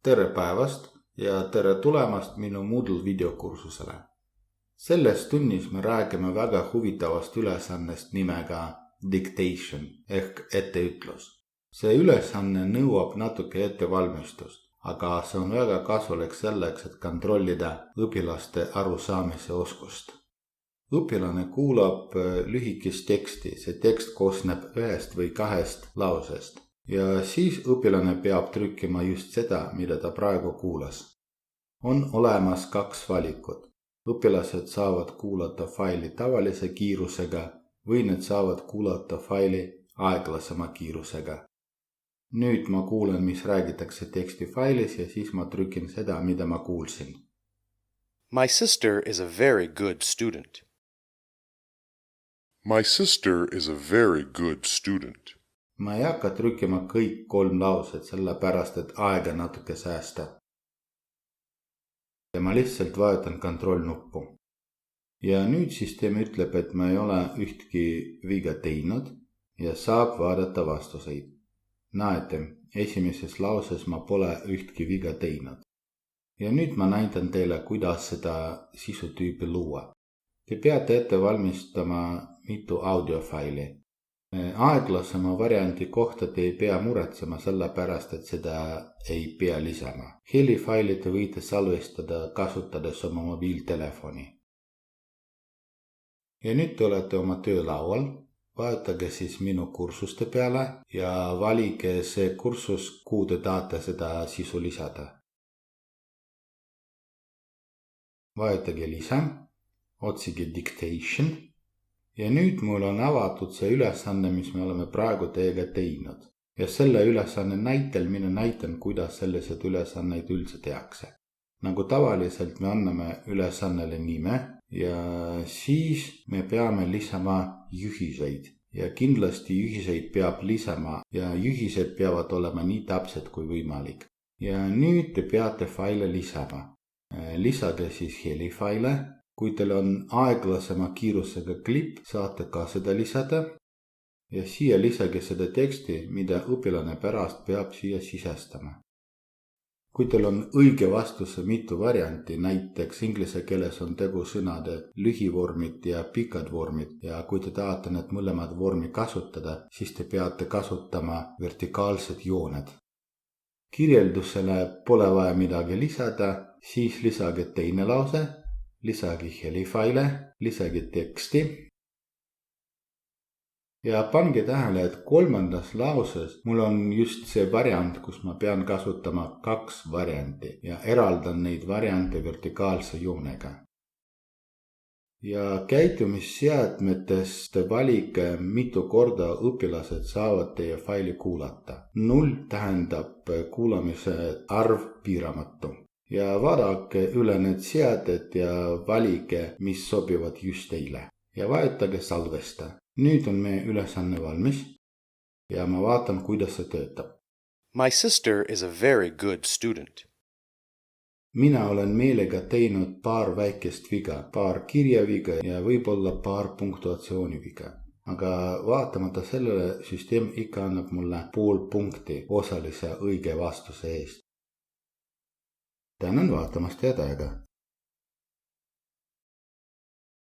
Tere päevast ja tere tulemast minu Moodle videokursusele. Selles tunnis me räägime väga huvitavast ülesannest nimega dictation ehk etteütlus. See ülesanne nõuab natuke ettevalmistust, aga see on väga kasulik selleks, et kontrollida õpilaste arusaamise oskust. Õpilane kuulab lühikest teksti, see tekst koosneb ühest või kahest lausest. Ja siis õpilane peab trükkima just seda, mida ta praegu kuulas. On olemas kaks valikut. Õpilased saavad kuulata faili tavalise kiirusega või need saavad kuulata faili aeglasema kiirusega. Nüüd ma kuulen, mis räägitakse tekstifailis ja siis ma trükin seda, mida ma kuulsin. My sister is a very good student. My sister is a very good student. Ma ei hakka trükkima kõik 3 lauset, sellepärast et aega natuke säästa. Ja ma lihtsalt vajutan kontrollnuppu. Ja nüüd süsteem ütleb, et ma ei ole ühtki viga teinud ja saab vaadata vastuseid. Näete, esimeses lauses ma pole ühtki viga teinud. Ja nüüd ma näitan teile, kuidas seda sisutüüpi luua. Te peate ette valmistama mitu audiofaili. Aeglasema varianti kohta te ei pea muretsema sellepärast, et seda ei pea lisama. Helifaili te võite salvestada kasutades oma mobiiltelefoni. Ja nüüd te olete oma töölaual. Vajutage siis minu kursuste peale ja valige see kursus, kuhu te tahate seda sisu lisada. Vajutage lisa, otsige dictation. Ja nüüd mul on avatud see ülesanne, mis me oleme praegu teiega teinud. Ja selle ülesanne näitel mina näitan, kuidas sellised ülesanneid üldse tehakse. Nagu tavaliselt me anname ülesannele nime ja siis me peame lisama juhiseid. Ja kindlasti juhiseid peab lisama ja juhised peavad olema nii täpsed kui võimalik. Ja nüüd te peate faile lisama. Lisage siis helifaile. Kui teil on aeglasema kiirusega klipp, saate ka seda lisada ja siia lisage seda teksti, mida õpilane pärast peab siia sisestama. Kui teil on õige vastuse mitu varianti, näiteks inglise keeles on tegu sõnade lühivormid ja pikad vormid ja kui te tahate need mõlemad vormi kasutada, siis te peate kasutama vertikaalsed jooned. Kirjeldusele pole vaja midagi lisada, siis lisage teine lause. Lisage helifaile, lisage teksti ja pange tähele, et 3. lauses mul on just see variant, kus ma pean kasutama 2 varianti ja eraldan neid variante vertikaalse joonega. Ja käitumisseadmetest valige, mitu korda õpilased saavad teie faili kuulata. 0 tähendab kuulamise arv piiramatu. Ja vaadake üle need seaded ja valige, mis sobivad just teile. Ja vajutage salvesta. Nüüd on meie ülesanne valmis ja ma vaatan, kuidas see töötab. My sister is a very good student. Mina olen meelega teinud paar väikest viga, paar kirjaviga ja võib-olla paar punktuatsiooniviga. Aga vaatamata sellele süsteem ikka annab mulle 0,5 punkti osalise õige vastuse eest. Tänan vaatamast head aega.